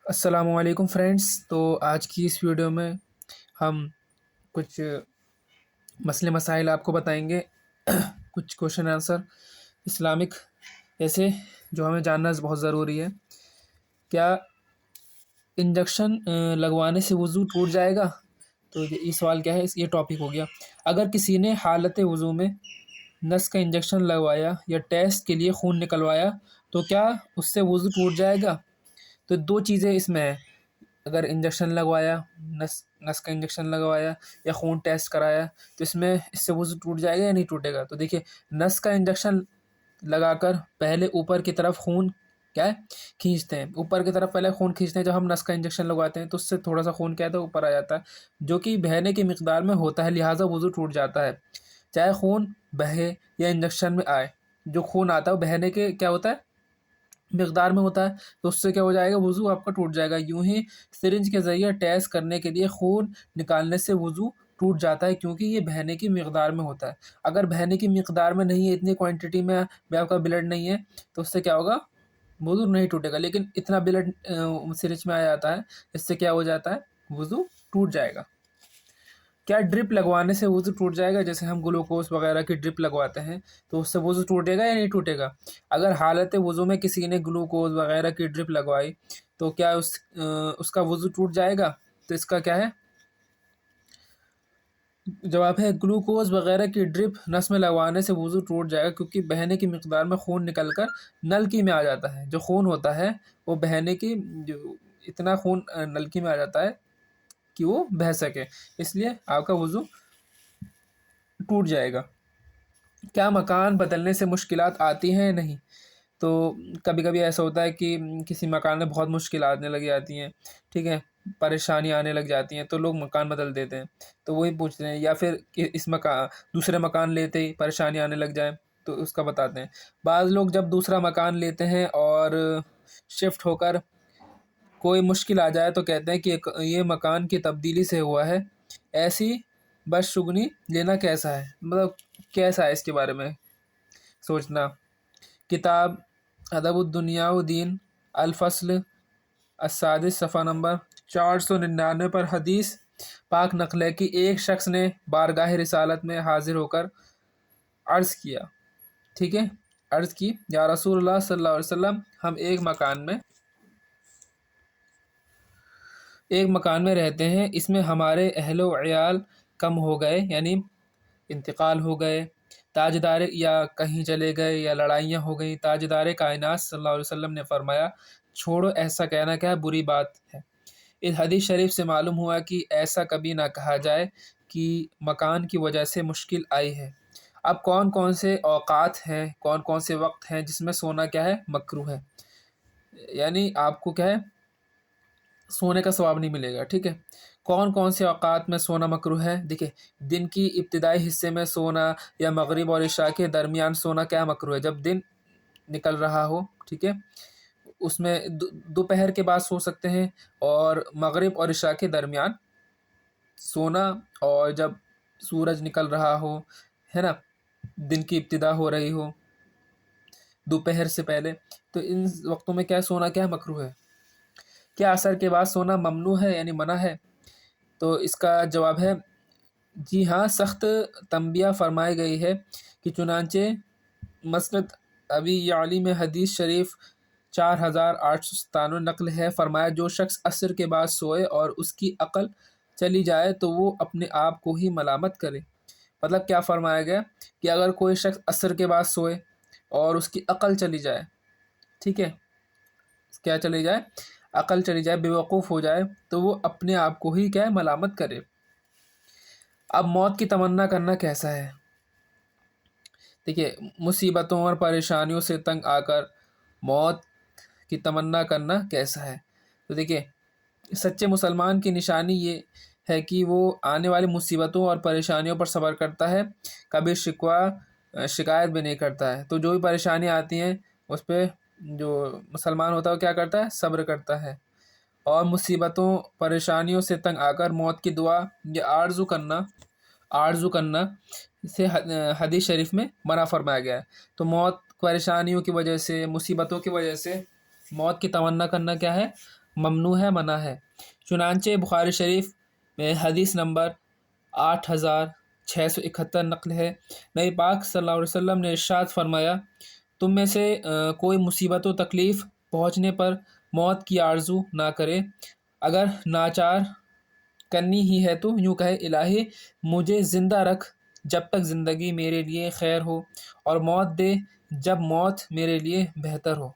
السلام علیکم فرینڈس، تو آج کی اس ویڈیو میں ہم کچھ مسئلے مسائل آپ کو بتائیں گے، کچھ کوشچن آنسر اسلامک ایسے جو ہمیں جاننا بہت ضروری ہے۔ کیا انجیکشن لگوانے سے وضو ٹوٹ جائے گا؟ تو یہ سوال کیا ہے، یہ ٹاپک ہو گیا۔ اگر کسی نے حالت وضو میں نس کا انجیکشن لگوایا یا ٹیسٹ کے لیے خون نکلوایا تو کیا اس سے وضو ٹوٹ جائے گا؟ تو دو چیزیں اس میں ہیں، اگر انجیکشن لگوایا، نس کا انجیکشن لگوایا یا خون ٹیسٹ کرایا تو اس سے وضو ٹوٹ جائے گا یا نہیں ٹوٹے گا؟ تو دیکھیے، نس کا انجیکشن لگا کر پہلے اوپر کی طرف خون کیا ہے کھینچتے ہیں، اوپر کی طرف پہلے خون کھینچتے ہیں۔ جب ہم نس کا انجیکشن لگواتے ہیں تو اس سے تھوڑا سا خون کیا ہے اوپر آ جاتا ہے، جو کہ بہنے کی مقدار میں ہوتا ہے، لہٰذا وضو ٹوٹ جاتا ہے، چاہے خون بہے یا انجیکشن میں آئے۔ جو خون آتا ہے وہ بہنے کے کیا ہوتا ہے مقدار میں ہوتا ہے، تو اس سے کیا ہو جائے گا، وضو آپ کا ٹوٹ جائے گا۔ یوں ہی سرنج کے ذریعے ٹیسٹ کرنے کے لیے خون نکالنے سے وضو ٹوٹ جاتا ہے، کیونکہ یہ بہنے کی مقدار میں ہوتا ہے۔ اگر بہنے کی مقدار میں نہیں ہے، اتنی کوانٹٹی میں آپ کا بلڈ نہیں ہے، تو اس سے کیا ہوگا، وضو نہیں ٹوٹے گا۔ لیکن اتنا بلڈ سرنج میں آ جاتا ہے، اس سے کیا ہو جاتا ہے، وضو ٹوٹ جائے گا۔ کیا ڈرپ لگوانے سے وضو ٹوٹ جائے گا؟ جیسے ہم گلوکوز وغیرہ کی ڈرپ لگواتے ہیں تو اس سے وضو ٹوٹے گا یا نہیں ٹوٹے گا؟ اگر حالت وضو میں کسی نے گلوکوز وغیرہ کی ڈرپ لگوائی تو کیا اس کا وضو ٹوٹ جائے گا؟ تو اس کا کیا ہے جواب ہے، گلوکوز وغیرہ کی ڈرپ نس میں لگوانے سے وضو ٹوٹ جائے گا، کیونکہ بہنے کی مقدار میں خون نکل کر نلکی میں آ جاتا ہے۔ جو خون ہوتا ہے وہ بہنے کی اتنا خون نلکی میں آ جاتا ہے کہ وہ بہہ سکے، اس لیے آپ کا وضو ٹوٹ جائے گا۔ کیا مکان بدلنے سے مشکلات آتی ہیں؟ نہیں۔ تو کبھی کبھی ایسا ہوتا ہے کہ کسی مکان میں بہت مشکلات آنے لگ جاتی ہیں، ٹھیک ہے، پریشانی آنے لگ جاتی ہیں، تو لوگ مکان بدل دیتے ہیں۔ تو وہی پوچھتے ہیں، یا پھر کہ دوسرے مکان لیتے ہی پریشانی آنے لگ جائے تو اس کا بتاتے ہیں۔ بعض لوگ جب دوسرا مکان لیتے ہیں اور شفٹ ہو کر کوئی مشکل آ جائے تو کہتے ہیں کہ یہ مکان کی تبدیلی سے ہوا ہے، ایسی بدشگونی لینا کیسا ہے، مطلب کیسا ہے اس کے بارے میں سوچنا۔ کتاب ادب الدنیا و دین الفصل السادس صفحہ نمبر 499 پر حدیث پاک نقل ہے کہ ایک شخص نے بارگاہ رسالت میں حاضر ہو کر عرض کیا، ٹھیک ہے، عرض کی، یا رسول اللہ صلی اللہ علیہ وسلم، ہم ایک مکان میں رہتے ہیں، اس میں ہمارے اہل و عیال کم ہو گئے، یعنی انتقال ہو گئے، تاجدار یا کہیں چلے گئے یا لڑائیاں ہو گئیں۔ تاجدار کائنات صلی اللہ علیہ وسلم نے فرمایا، چھوڑو، ایسا کہنا کیا بری بات ہے۔ اس حدیث شریف سے معلوم ہوا کہ ایسا کبھی نہ کہا جائے کہ مکان کی وجہ سے مشکل آئی ہے۔ اب کون کون سے اوقات ہیں، کون کون سے وقت ہیں جس میں سونا کیا ہے، مکروہ ہے، یعنی آپ کو کیا ہے، سونے کا ثواب نہیں ملے گا، ٹھیک ہے۔ کون کون سے اوقات میں سونا مکروہ ہے؟ دیکھیں، دن کی ابتدائی حصے میں سونا یا مغرب اور عشاء کے درمیان سونا کیا مکروہ ہے؟ جب دن نکل رہا ہو، ٹھیک ہے، اس میں دوپہر کے بعد سو سکتے ہیں، اور مغرب اور عشاء کے درمیان سونا، اور جب سورج نکل رہا ہو، ہے نا، دن کی ابتدا ہو رہی ہو، دوپہر سے پہلے، تو ان وقتوں میں کیا سونا کیا مکروہ ہے۔ کیا عصر کے بعد سونا ممنوع ہے، یعنی منع ہے؟ تو اس کا جواب ہے، جی ہاں، سخت تنبیہ فرمائی گئی ہے کہ چنانچہ مسند ابی یعلی میں حدیث شریف 4897 نقل ہے، فرمایا، جو شخص عصر کے بعد سوئے اور اس کی عقل چلی جائے تو وہ اپنے آپ کو ہی ملامت کرے۔ مطلب کیا فرمایا گیا کہ اگر کوئی شخص عصر کے بعد سوئے اور اس کی عقل چلی جائے، ٹھیک ہے، کیا چلی جائے، عقل چلی جائے، بے وقوف ہو جائے، تو وہ اپنے آپ کو ہی کیا ہے، ملامت کرے۔ اب موت کی تمنا کرنا کیسا ہے؟ دیکھیے، مصیبتوں اور پریشانیوں سے تنگ آ کر موت کی تمنا کرنا کیسا ہے؟ تو دیکھیے، سچے مسلمان کی نشانی یہ ہے کہ وہ آنے والی مصیبتوں اور پریشانیوں پر صبر کرتا ہے، کبھی شکایت بھی نہیں کرتا ہے۔ تو جو بھی پریشانیاں آتی ہیں اس پہ جو مسلمان ہوتا ہے وہ کیا کرتا ہے، صبر کرتا ہے، اور مصیبتوں پریشانیوں سے تنگ آ کر موت کی دعا یا آرزو کرنا سے حدیث شریف میں منع فرمایا گیا ہے۔ تو موت پریشانیوں کی وجہ سے، مصیبتوں کی وجہ سے موت کی تمنا کرنا کیا ہے، ممنوع ہے، منع ہے۔ چنانچہ بخاری شریف میں حدیث نمبر 8671 نقل ہے، نبی پاک صلی اللہ علیہ وسلم نے ارشاد فرمایا، تم میں سے کوئی مصیبت و تکلیف پہنچنے پر موت کی آرزو نہ کرے، اگر ناچار کرنی ہی ہے تو یوں کہے، الہی مجھے زندہ رکھ جب تک زندگی میرے لیے خیر ہو، اور موت دے جب موت میرے لیے بہتر ہو۔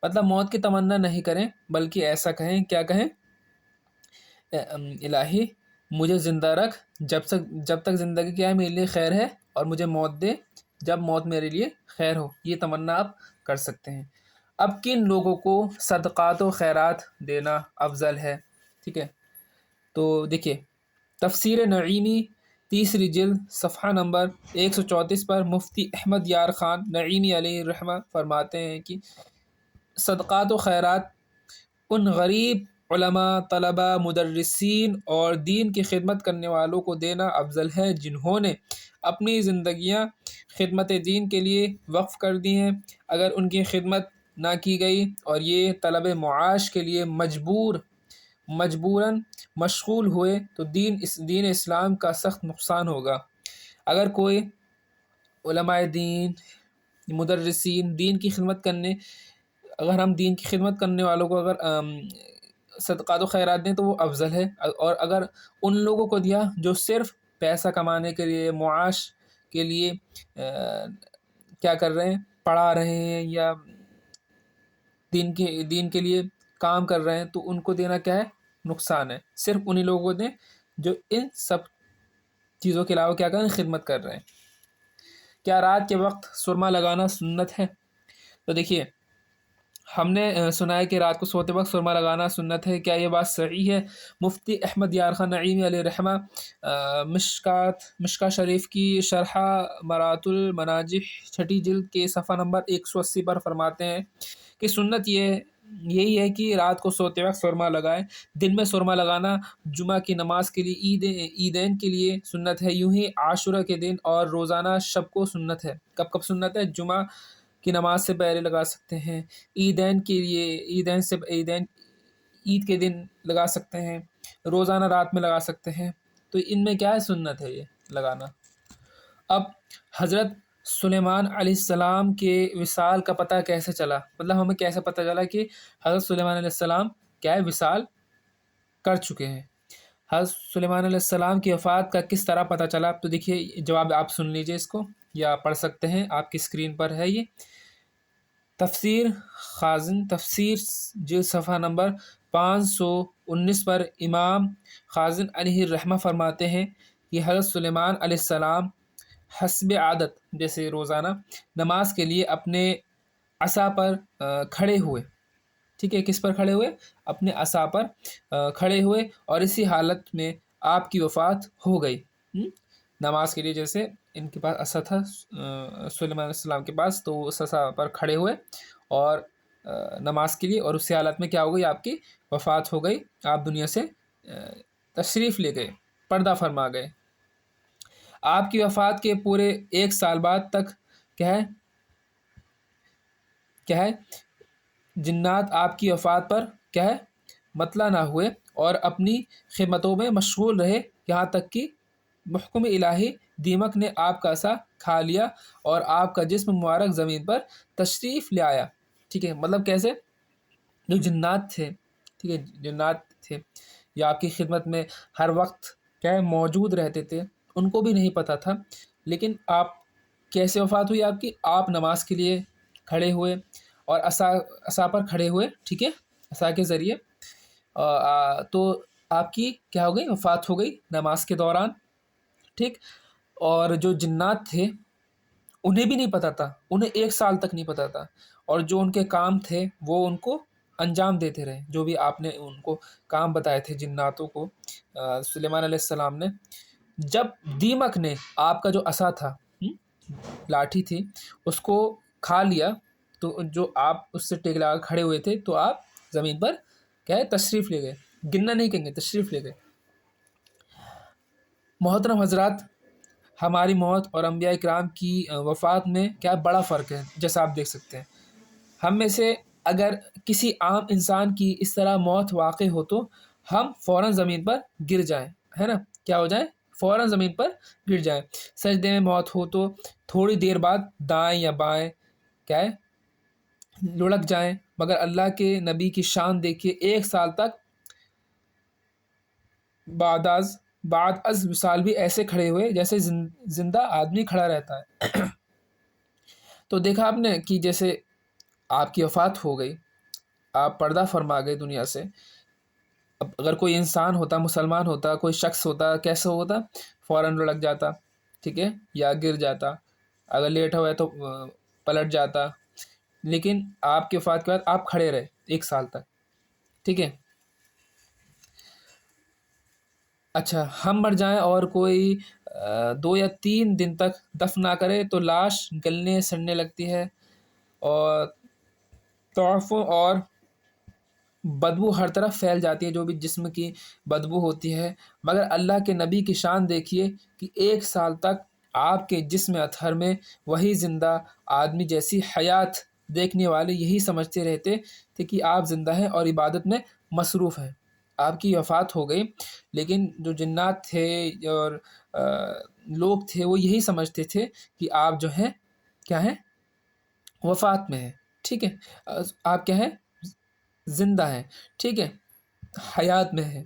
مطلب موت کی تمنا نہیں کریں، بلکہ ایسا کہیں، کیا کہیں؟ الہی مجھے زندہ رکھ جب تک زندگی کیا ہے میرے لیے خیر ہے، اور مجھے موت دے جب موت میرے لیے خیر ہو۔ یہ تمنا آپ کر سکتے ہیں۔ اب کن لوگوں کو صدقات و خیرات دینا افضل ہے؟ ٹھیک ہے، تو دیکھیے تفسیر نعیمی تیسری جلد صفحہ نمبر 134 پر مفتی احمد یار خان نعیمی علیہ الرحمہ فرماتے ہیں کہ صدقات و خیرات ان غریب علماء، طلباء، مدرسین اور دین کی خدمت کرنے والوں کو دینا افضل ہے جنہوں نے اپنی زندگیاں خدمت دین کے لیے وقف کر دی ہیں۔ اگر ان کی خدمت نہ کی گئی اور یہ طلب معاش کے لیے مجبوراً مشغول ہوئے تو دین اسلام کا سخت نقصان ہوگا۔ اگر کوئی علماء دین، مدرسین دین کی خدمت کرنے اگر ہم دین کی خدمت کرنے والوں کو اگر صدقات و خیرات دیں تو وہ افضل ہے، اور اگر ان لوگوں کو دیا جو صرف پیسہ کمانے کے لیے، معاش کے لیے کیا کر رہے ہیں، پڑھا رہے ہیں یا دین کے لیے کام کر رہے ہیں، تو ان کو دینا کیا ہے، نقصان ہے۔ صرف انہی لوگوں کو دیں جو ان سب چیزوں کے علاوہ کیا کریں، خدمت کر رہے ہیں۔ کیا رات کے وقت سرما لگانا سنت ہے؟ تو دیکھیے ہم نے سنا ہے کہ رات کو سوتے وقت سرما لگانا سنت ہے، کیا یہ بات صحیح ہے؟ مفتی احمد یار خان نعیمی علیہ الرحمہ مشکاۃ شریف کی شرح مرات المناجح چھٹی جلد کے صفحہ نمبر 180 پر فرماتے ہیں کہ سنت یہی ہے کہ رات کو سوتے وقت سرما لگائیں۔ دن میں سرما لگانا جمعہ کی نماز کے لیے، عیدین کے لیے سنت ہے، یوں ہی عاشورہ کے دن اور روزانہ شب کو سنت ہے۔ کب سنت ہے؟ جمعہ کی نماز سے پہلے لگا سکتے ہیں، عیدین کے لیے عید کے دن لگا سکتے ہیں، روزانہ رات میں لگا سکتے ہیں۔ تو ان میں کیا ہے، سنت ہے یہ لگانا۔ اب حضرت سلیمان علیہ السلام کے وصال کا پتہ کیسے چلا؟ مطلب ہمیں کیسے پتہ چلا کہ حضرت سلیمان علیہ السلام کیا ہے، وصال کر چکے ہیں؟ حضرت سلیمان علیہ السلام کی وفات کا کس طرح پتہ چلا؟ تو دیکھیے جواب آپ سن لیجئے اس کو، یا پڑھ سکتے ہیں، آپ کی اسکرین پر ہے یہ۔ تفسیر خازن تفسیر جلد صفحہ نمبر 519 پر امام خازن علیہ الرحمہ فرماتے ہیں کہ حضرت سلیمان علیہ السلام حسب عادت، جیسے روزانہ نماز کے لیے اپنے عصا پر کھڑے ہوئے۔ ٹھیک ہے، کس پر کھڑے ہوئے؟ اپنے عصا پر کھڑے ہوئے، اور اسی حالت میں آپ کی وفات ہو گئی۔ نماز کے لیے جیسے ان کے پاس عصا تھا سلیمان علیہ السلام کے پاس، تو اس عصا پر کھڑے ہوئے اور نماز کے لیے، اور اسی حالت میں کیا ہو گئی، آپ کی وفات ہو گئی، آپ دنیا سے تشریف لے گئے، پردہ فرما گئے۔ آپ کی وفات کے پورے 1 سال بعد تک کیا ہے جنات آپ کی وفات پر کیا ہے، مطلع نہ ہوئے اور اپنی خدمتوں میں مشغول رہے، یہاں تک کہ محکم الہی دیمک نے آپ کا عصا کھا لیا اور آپ کا جسم مبارک زمین پر تشریف لے آیا۔ ٹھیک ہے، مطلب کیسے؟ جو جنات تھے، ٹھیک ہے، جنات تھے یا آپ کی خدمت میں ہر وقت کیا ہے، موجود رہتے تھے، ان کو بھی نہیں پتہ تھا، لیکن آپ کیسے وفات ہوئی آپ کی؟ آپ نماز کے لیے کھڑے ہوئے اور عصا پر کھڑے ہوئے، ٹھیک ہے، عصا کے ذریعے، تو آپ کی کیا ہو گئی، وفات ہو گئی نماز کے دوران۔ ٹھیک، اور جو جنات تھے انہیں بھی نہیں پتہ تھا، انہیں 1 سال تک نہیں پتہ تھا، اور جو ان کے کام تھے وہ ان کو انجام دیتے رہے، جو بھی آپ نے ان کو کام بتائے تھے جناتوں کو سلیمان علیہ السلام نے۔ جب دیمک نے آپ کا جو عصا تھا، لاٹھی تھی، اس کو کھا لیا، تو جو آپ اس سے ٹیک لگا کھڑے ہوئے تھے، تو آپ زمین پر کیا ہے، تشریف لے گئے، گننا نہیں کہیں گے، تشریف لے گئے۔ محترم حضرات، ہماری موت اور انبیاء کرام کی وفات میں کیا بڑا فرق ہے، جیسا آپ دیکھ سکتے ہیں۔ ہم میں سے اگر کسی عام انسان کی اس طرح موت واقع ہو تو ہم فوراً زمین پر گر جائیں، ہے نا، کیا ہو جائے، فوراً زمین پر گر جائیں۔ سجدے میں موت ہو تو تھوڑی دیر بعد دائیں یا بائیں کیا ہے لڑک جائیں، مگر اللہ کے نبی کی شان دیکھیے، 1 سال تک بعد از وصال بھی ایسے کھڑے ہوئے جیسے زندہ آدمی کھڑا رہتا ہے۔ تو دیکھا آپ نے کہ جیسے آپ کی وفات ہو گئی، آپ پردہ فرما گئے دنیا سے، اب اگر کوئی انسان ہوتا، مسلمان ہوتا، کوئی شخص ہوتا، کیسا ہوتا، فوراً لڑک جاتا، ٹھیک ہے، یا گر جاتا، اگر لیٹ ہوا ہے تو پلٹ جاتا، لیکن آپ کی وفات کے بعد آپ کھڑے رہے 1 سال تک، ٹھیک ہے۔ اچھا، ہم مر جائیں اور کوئی 2 یا 3 دن تک دفن نہ کرے تو لاش گلنے سڑنے لگتی ہے اور تعفن اور بدبو ہر طرف پھیل جاتی ہے، جو بھی جسم کی بدبو ہوتی ہے، مگر اللہ کے نبی کی شان دیکھیے کہ 1 سال تک آپ کے جسم اطہر میں وہی زندہ آدمی جیسی حیات دیکھنے والے یہی سمجھتے رہتے تھے کہ آپ زندہ ہیں اور عبادت میں مصروف ہیں۔ آپ کی وفات ہو گئی، لیکن جو جنات تھے اور لوگ تھے وہ یہی سمجھتے تھے کہ آپ جو ہیں کیا ہیں، وفات میں ہیں، ٹھیک ہے، آپ کیا ہیں، زندہ ہیں، ٹھیک ہے، حیات میں ہے۔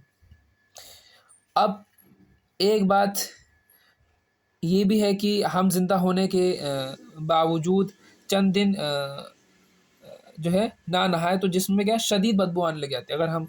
اب ایک بات یہ بھی ہے کہ ہم زندہ ہونے کے باوجود چند دن جو ہے نہ نہائے تو جسم میں کیا شدید بدبو آنے لگ جاتی ہے۔ اگر ہم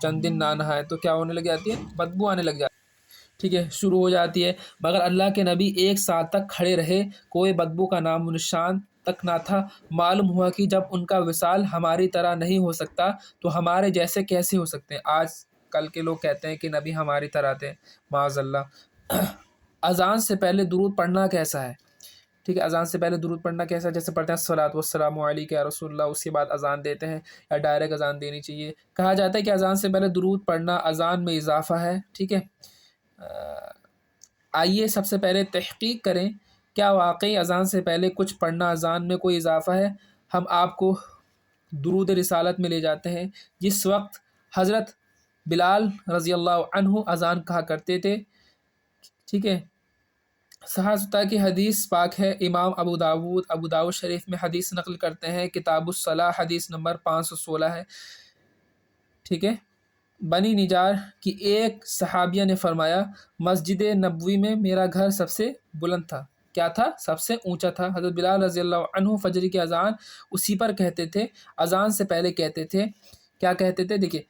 چند دن نہ نہائے تو کیا ہونے لگ جاتی ہے، بدبو آنے لگ جاتی ہے، ٹھیک ہے، شروع ہو جاتی ہے، مگر اللہ کے نبی 1 سال تک کھڑے رہے، کوئی بدبو کا نام و نشان تک نہ تھا۔ معلوم ہوا کہ جب ان کا وصال ہماری طرح نہیں ہو سکتا تو ہمارے جیسے کیسے ہو سکتے ہیں۔ آج کل کے لوگ کہتے ہیں کہ نبی ہماری طرح تھے، معاذ اللہ۔ اذان سے پہلے درود پڑھنا کیسا ہے، ٹھیک ہے، اذان سے پہلے درود پڑھنا کیسا ہے، جیسے پڑھتے ہیں الصلاۃ والسلام علیک یا رسول اللہ، اس کے بعد اذان دیتے ہیں یا ڈائریکٹ اذان دینی چاہیے۔ کہا جاتا ہے کہ اذان سے پہلے درود پڑھنا اذان میں اضافہ ہے، ٹھیک ہے۔ آئیے سب سے پہلے تحقیق کریں، کیا واقعی اذان سے پہلے کچھ پڑھنا اذان میں کوئی اضافہ ہے؟ ہم آپ کو درود رسالت میں لے جاتے ہیں، جس وقت حضرت بلال رضی اللہ عنہ اذان کہا کرتے تھے، ٹھیک ہے۔ صحابہ کی حدیث پاک ہے، امام ابو داؤد شریف میں حدیث نقل کرتے ہیں، کتاب الصلاح حدیث نمبر 516 ہے، ٹھیک ہے۔ بنی نجار کی ایک صحابیہ نے فرمایا، مسجد نبوی میں میرا گھر سب سے بلند تھا، کیا تھا، سب سے اونچا تھا۔ حضرت بلال رضی اللہ عنہ فجر کی اذان اسی پر کہتے تھے، اذان سے پہلے کہتے تھے، کیا کہتے تھے، دیکھیں،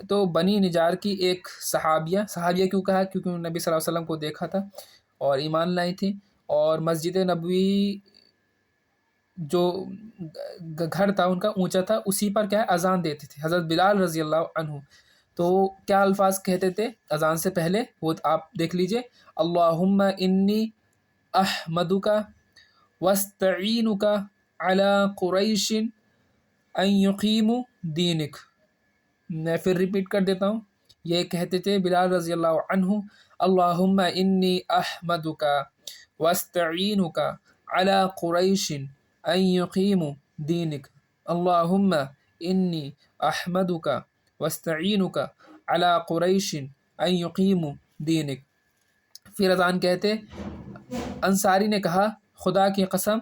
تو بنی نجار کی ایک صحابیہ کیوں کہا، کیونکہ انہوں نے نبی صلی اللہ علیہ وسلم کو دیکھا تھا اور ایمان لائی تھی، اور مسجد نبوی جو گھر تھا ان کا اونچا تھا، اسی پر کیا ہے اذان دیتے تھے حضرت بلال رضی اللہ عنہ۔ تو کیا الفاظ کہتے تھے اذان سے پہلے، وہ آپ دیکھ لیجئے، اللہم انی احمدک واستعینک علی قریش ان یقیموا دینک۔ میں پھر ریپیٹ کر دیتا ہوں، یہ کہتے تھے بلال رضی اللہ عنہ، اللہم انی احمدک واستعینک علی قریش ان یقیموا دینک، اللہم انی احمدک واستعینک علی قریش ان یقیموا دینک۔ پھر اذان کہتے، انصاری نے کہا، خدا کی قسم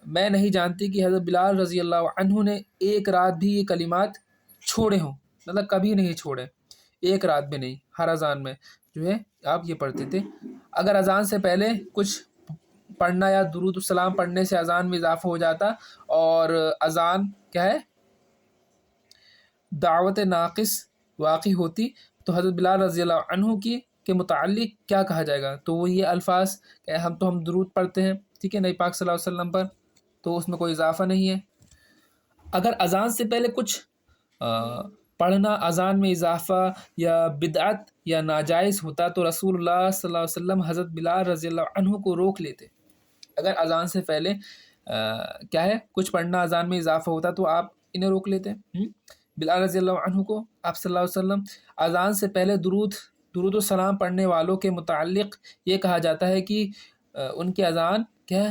میں نہیں جانتی کہ حضرت بلال رضی اللہ عنہ نے ایک رات بھی یہ کلمات چھوڑے ہوں، مطلب کبھی نہیں چھوڑے، ایک رات بھی نہیں، ہر اذان میں جو ہے آپ یہ پڑھتے تھے۔ اگر اذان سے پہلے کچھ پڑھنا یا درود السلام پڑھنے سے اذان میں اضافہ ہو جاتا اور اذان کیا ہے دعوت ناقص واقع ہوتی تو حضرت بلال رضی اللہ عنہ کے متعلق کیا کہا جائے گا؟ تو وہ یہ الفاظ کہ ہم درود پڑھتے ہیں، ٹھیک ہے، نبی پاک صلی اللہ علیہ وسلم پر، تو اس میں کوئی اضافہ نہیں ہے۔ اگر اذان سے پہلے کچھ پڑھنا اذان میں اضافہ یا بدعت یا ناجائز ہوتا تو رسول اللہ صلی اللہ علیہ وسلم حضرت بلال رضی اللہ عنہ کو روک لیتے۔ اگر اذان سے پہلے کیا ہے کچھ پڑھنا اذان میں اضافہ ہوتا تو آپ انہیں روک لیتے، بلال رضی اللہ عنہ کو۔ آپ صلی اللہ علیہ وسلم اذان سے پہلے درود و سلام پڑھنے والوں کے متعلق یہ کہا جاتا ہے کہ ان کی اذان کیا ہے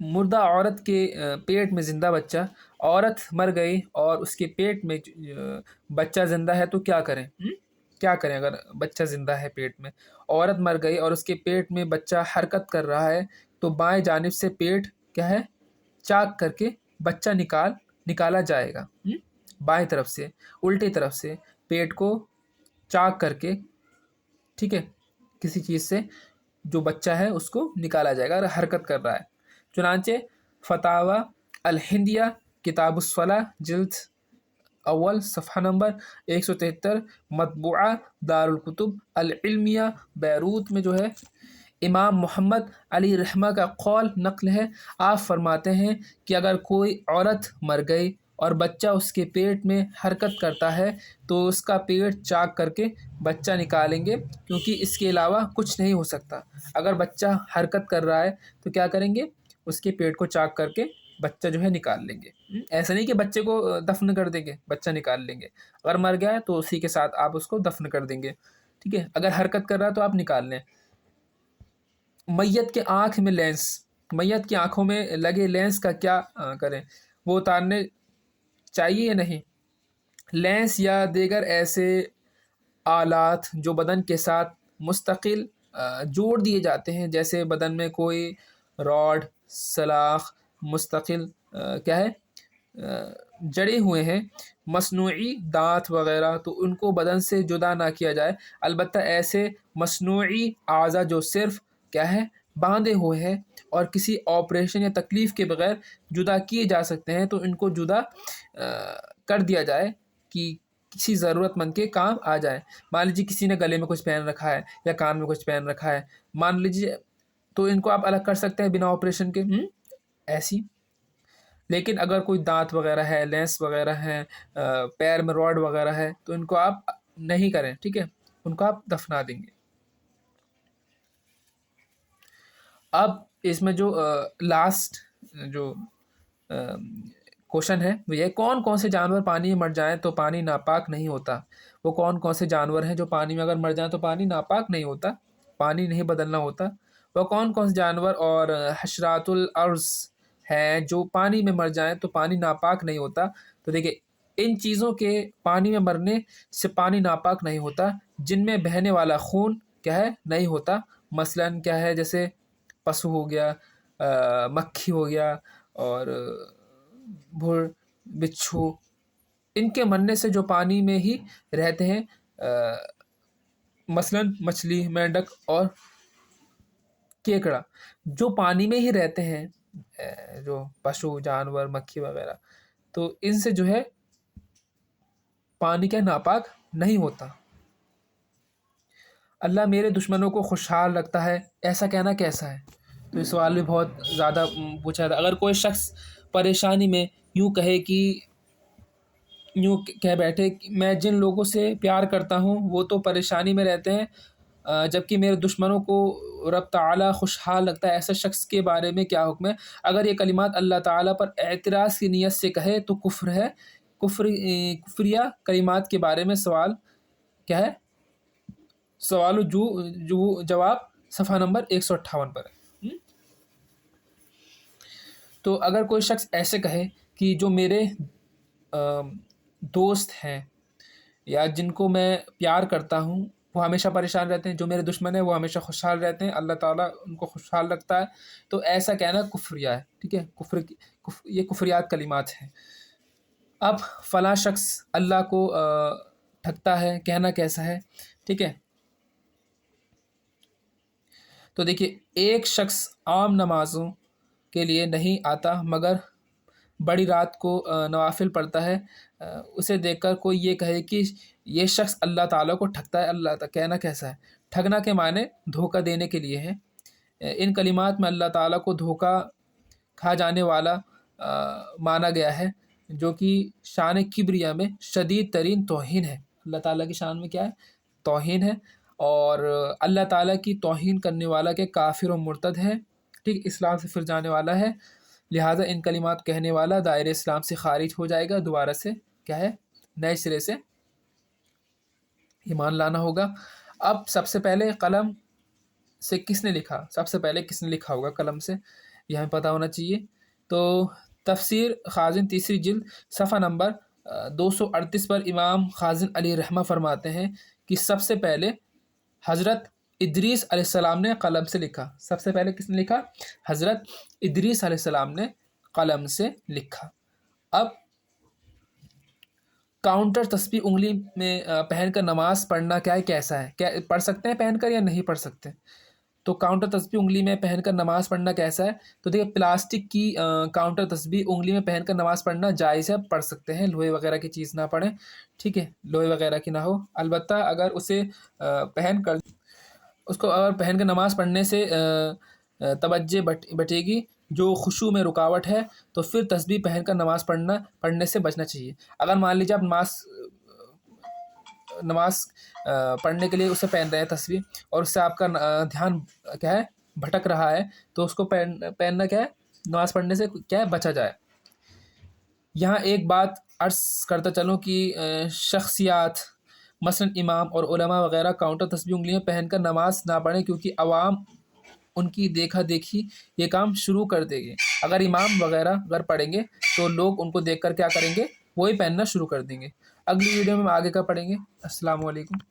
مردہ عورت کے پیٹ میں زندہ بچہ، عورت مر گئی اور اس کے پیٹ میں بچہ زندہ ہے تو کیا کریں؟ کیا کریں اگر بچہ زندہ ہے پیٹ میں، عورت مر گئی اور اس کے پیٹ میں بچہ حرکت کر رہا ہے تو بائیں جانب سے پیٹ کیا ہے چاک کر کے بچہ نکالا جائے گا۔ بائیں طرف سے الٹی طرف سے پیٹ کو چاک کر کے، ٹھیک ہے، کسی چیز سے جو بچہ ہے اس کو نکالا جائے گا اگر حرکت کر رہا ہے۔ چنانچہ فتاوی الہندیہ کتاب الصلاح جلد اول صفحہ نمبر 173، مطبوعہ دارالکتب العلمیہ بیروت میں جو ہے امام محمد علی رحمہ کا قول نقل ہے۔ آپ فرماتے ہیں کہ اگر کوئی عورت مر گئی اور بچہ اس کے پیٹ میں حرکت کرتا ہے تو اس کا پیٹ چاک کر کے بچہ نکالیں گے، کیونکہ اس کے علاوہ کچھ نہیں ہو سکتا۔ اگر بچہ حرکت کر رہا ہے تو کیا کریں گے؟ اس کے پیٹ کو چاک کر کے بچہ جو ہے نکال لیں گے۔ ایسا نہیں کہ بچے کو دفن کر دیں گے، بچہ نکال لیں گے۔ اگر مر گیا ہے تو اسی کے ساتھ آپ اس کو دفن کر دیں گے، ٹھیک ہے۔ اگر حرکت کر رہا ہے تو آپ نکال لیں۔ میت کے آنکھ میں لینس، میت کی آنکھوں میں لگے لینس کا کیا کریں؟ وہ اتارنے چاہیے یا نہیں؟ لینس یا دیگر ایسے آلات جو بدن کے ساتھ مستقل جوڑ دیے جاتے ہیں، جیسے بدن میں کوئی راڈ، سلاخ مستقل کیا ہے جڑے ہوئے ہیں، مصنوعی دانت وغیرہ، تو ان کو بدن سے جدا نہ کیا جائے۔ البتہ ایسے مصنوعی اعضاء جو صرف کیا ہے باندھے ہوئے ہیں اور کسی آپریشن یا تکلیف کے بغیر جدا کیے جا سکتے ہیں تو ان کو جدا کر دیا جائے کہ کسی ضرورت مند کے کام آ جائے۔ مان لیجیے کسی نے گلے میں کچھ پہن رکھا ہے یا کان میں کچھ پہن رکھا ہے، مان لیجیے، تو ان کو آپ الگ کر سکتے ہیں بنا آپریشن کے، ایسی۔ لیکن اگر کوئی دانت وغیرہ ہے، لینس وغیرہ ہے، پیر میں راڈ وغیرہ ہے تو ان کو آپ نہیں کریں، ٹھیک ہے، ان کو آپ دفنا دیں گے۔ اب اس میں جو لاسٹ جو کوشچن ہے وہ یہ، کون کون سے جانور پانی میں مر جائیں تو پانی ناپاک نہیں ہوتا؟ وہ کون کون سے جانور ہیں جو پانی میں اگر مر جائیں تو پانی ناپاک نہیں ہوتا، پانی نہیں بدلنا ہوتا؟ وہ کون کون سے جانور اور حشرات الارض ہیں جو پانی میں مر جائیں تو پانی ناپاک نہیں ہوتا؟ تو دیکھیں، ان چیزوں کے پانی میں مرنے سے پانی ناپاک نہیں ہوتا جن میں بہنے والا خون کیا ہے نہیں ہوتا، مثلاً کیا ہے جیسے پسو ہو گیا، مکھی ہو گیا اور بھڑ، بچھو، ان کے مرنے سے جو پانی میں ہی رہتے ہیں، مثلاً مچھلی، مینڈک اور کیکڑا، جو پانی میں ہی رہتے ہیں، جو پشو جانور مکھی وغیرہ، تو ان سے جو ہے پانی کا ناپاک نہیں ہوتا۔ اللہ میرے دشمنوں کو خوشحال رکھتا ہے، ایسا کہنا کیسا ہے؟ تو یہ سوال بھی بہت زیادہ پوچھا تھا۔ اگر کوئی شخص پریشانی میں یوں کہے کہ یوں کہہ بیٹھے کہ میں جن لوگوں سے پیار کرتا ہوں وہ تو پریشانی میں رہتے ہیں، جبکہ میرے دشمنوں کو رب تعالیٰ خوشحال رکھتا ہے، ایسے شخص کے بارے میں کیا حکم ہے؟ اگر یہ کلمات اللہ تعالیٰ پر اعتراض کی نیت سے کہے تو کفر ہے۔ کفریہ کلمات کے بارے میں سوال کیا ہے؟ سوال و جواب صفحہ نمبر 158 پر ہے۔ تو اگر کوئی شخص ایسے کہے کہ جو میرے دوست ہیں یا جن کو میں پیار کرتا ہوں وہ ہمیشہ پریشان رہتے ہیں، جو میرے دشمن ہیں وہ ہمیشہ خوشحال رہتے ہیں، اللہ تعالیٰ ان کو خوشحال رکھتا ہے، تو ایسا کہنا کفریہ ہے، ٹھیک ہے، یہ کفریات کلمات ہیں۔ اب فلاں شخص اللہ کو ٹھگتا ہے، کہنا کیسا ہے؟ ٹھیک ہے، تو دیکھیے، ایک شخص عام نمازوں کے لیے نہیں آتا مگر بڑی رات کو نوافل پڑھتا ہے، اسے دیکھ کر کوئی یہ کہے کہ یہ شخص اللہ تعالیٰ کو ٹھگتا ہے، اللہ تعالیٰ کہنا کیسا ہے؟ ٹھگنا کے معنی دھوکہ دینے کے لیے ہے۔ ان کلمات میں اللہ تعالیٰ کو دھوکہ کھا جانے والا مانا گیا ہے، جو کہ شان کبریا میں شدید ترین توہین ہے۔ اللہ تعالیٰ کی شان میں کیا ہے؟ توہین ہے، اور اللہ تعالیٰ کی توہین کرنے والا کے کافر و مرتد ہے، ٹھیک، اسلام سے پھر جانے والا ہے، لہٰذا ان کلمات کہنے والا دائرۂ اسلام سے خارج ہو جائے گا، دوبارہ سے کیا ہے نئے سرے سے ایمان لانا ہوگا۔ اب سب سے پہلے قلم سے کس نے لکھا؟ سب سے پہلے کس نے لکھا ہوگا قلم سے؟ یہ ہمیں پتہ ہونا چاہیے۔ تو تفسیر خازن تیسری جلد صفحہ نمبر 238 پر امام خازن علیہ رحمہ فرماتے ہیں کہ سب سے پہلے حضرت ادریس علیہ السلام نے قلم سے لکھا۔ سب سے پہلے کس نے لکھا؟ حضرت ادریس علیہ السلام نے قلم سے لکھا۔ اب کاؤنٹر تسبیح انگلی میں پہن کر نماز پڑھنا کیسا ہے؟ کیا پڑھ سکتے ہیں پہن کر یا نہیں پڑھ سکتے؟ تو کاؤنٹر تسبیح انگلی میں پہن کر نماز پڑھنا کیسا ہے؟ تو دیکھیں پلاسٹک کی کاؤنٹر تسبیح انگلی میں پہن کر نماز پڑھنا جائز ہے، پڑھ سکتے ہیں، لوہے وغیرہ کی چیز نہ پڑھیں، ٹھیک ہے، لوہے وغیرہ کی نہ ہو۔ البتہ اگر اسے پہن کر نماز پڑھنے سے توجہ بٹے گی، جو خشوع میں رکاوٹ ہے، تو پھر تسبیح پہن کر نماز پڑھنے سے بچنا چاہیے۔ اگر مان لیجیے آپ نماز پڑھنے کے لیے اسے پہن رہے ہیں تسبیح، اور اس سے آپ کا دھیان کیا ہے بھٹک رہا ہے، تو اس کو پہننا کیا ہے، نماز پڑھنے سے کیا ہے بچا جائے۔ یہاں ایک بات عرض کرتا چلوں کہ شخصیات مثلا امام اور علماء وغیرہ کاؤنٹر تسبیح انگلی میں پہن کر نماز نہ پڑھیں، کیونکہ عوام ان کی دیکھا دیکھی یہ کام شروع کر دے گی۔ اگر امام وغیرہ اگر پڑھیں گے تو لوگ ان کو دیکھ کر کیا کریں گے، وہی پہننا شروع کر دیں گے۔ اگلی ویڈیو میں ہم آگے کا پڑھیں گے۔ السلام علیکم۔